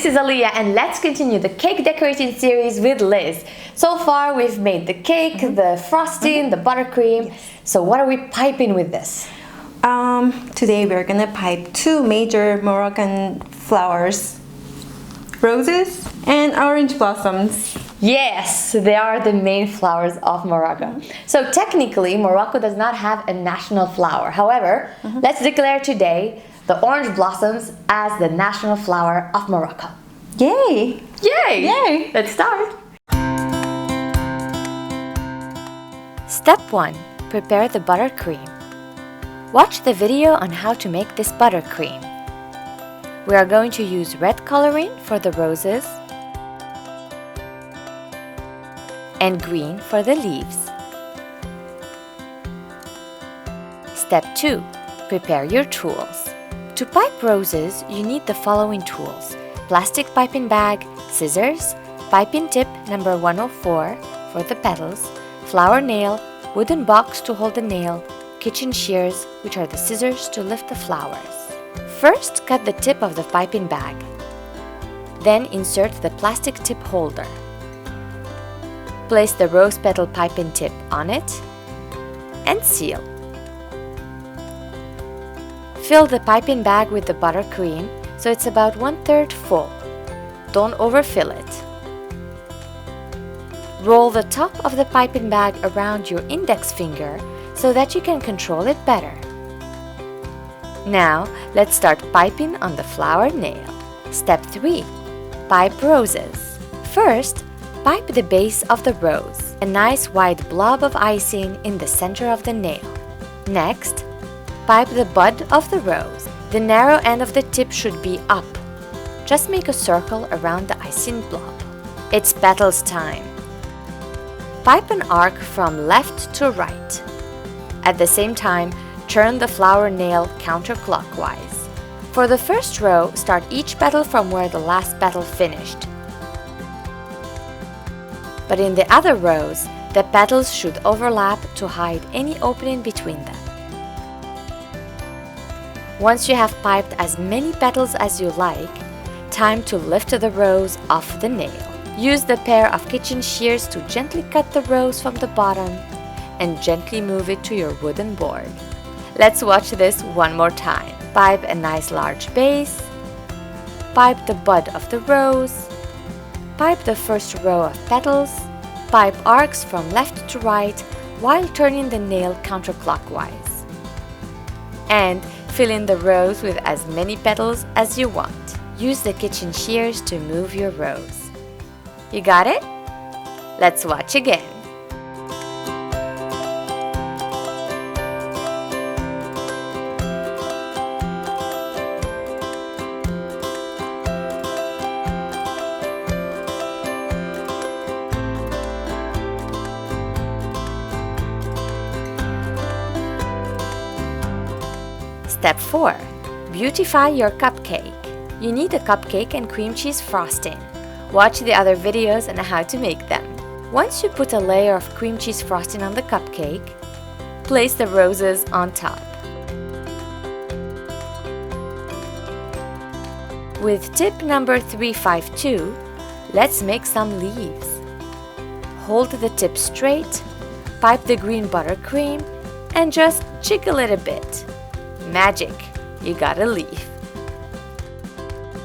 this is Aaliyah and let's continue the cake decorating series with Liz. So far we've made the cake, the frosting, the buttercream. Yes. So what are we piping with this? Today we're gonna pipe two major Moroccan flowers, roses and orange blossoms. Yes, they are the main flowers of Morocco. So technically, Morocco does not have a national flower. However, let's declare today the orange blossoms as the national flower of Morocco. Yay! Yay! Yay! Let's start. Step 1. Prepare the buttercream. Watch the video on how to make this buttercream. We are going to use red coloring for the roses and green for the leaves. Step 2. Prepare your tools. To pipe roses, you need the following tools: plastic piping bag, scissors, piping tip number 104 for the petals, flower nail, wooden box to hold the nail, kitchen shears, which are the scissors to lift the flowers. First, cut the tip of the piping bag. Then insert the plastic tip holder. Place the rose petal piping tip on it and seal. Fill the piping bag with the buttercream so it's about 1/3 full. Don't overfill it. Roll the top of the piping bag around your index finger so that you can control it better. Now, let's start piping on the flower nail. Step 3. Pipe roses. First, pipe the base of the rose, a nice wide blob of icing in the center of the nail. Next, pipe the bud of the rose. The narrow end of the tip should be up. Just make a circle around the icing blob. It's petals time. Pipe an arc from left to right. At the same time, turn the flower nail counterclockwise. For the first row, start each petal from where the last petal finished. But in the other rows, the petals should overlap to hide any opening between them. Once you have piped as many petals as you like, time to lift the rose off the nail. Use the pair of kitchen shears to gently cut the rose from the bottom and gently move it to your wooden board. Let's watch this one more time. Pipe a nice large base. Pipe the bud of the rose. Pipe the first row of petals. Pipe arcs from left to right while turning the nail counterclockwise. And fill in the rose with as many petals as you want. Use the kitchen shears to move your rose. You got it? Let's watch again. Step 4. Beautify your cupcake. You need a cupcake and cream cheese frosting. Watch the other videos on how to make them. Once you put a layer of cream cheese frosting on the cupcake, place the roses on top. With tip number 352, let's make some leaves. Hold the tip straight, pipe the green buttercream, and just jiggle it a bit. Magic! You got a leaf.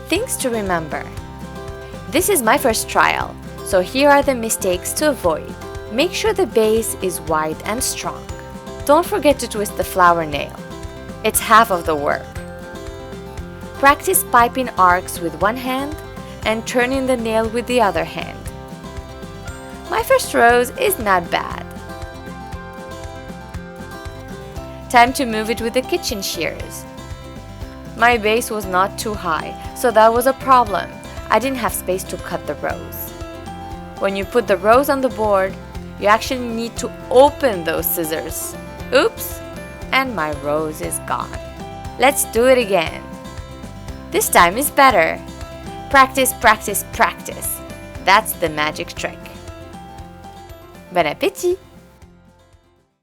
Things to remember. This is my first trial, so here are the mistakes to avoid. Make sure the base is wide and strong. Don't forget to twist the flower nail. It's half of the work. Practice piping arcs with one hand and turning the nail with the other hand. My first rose is not bad. Time to move it with the kitchen shears. My base was not too high, so that was a problem. I didn't have space to cut the rose. When you put the rose on the board, you actually need to open those scissors. Oops! And my rose is gone. Let's do it again. This time is better. Practice, practice, practice. That's the magic trick. Bon appétit!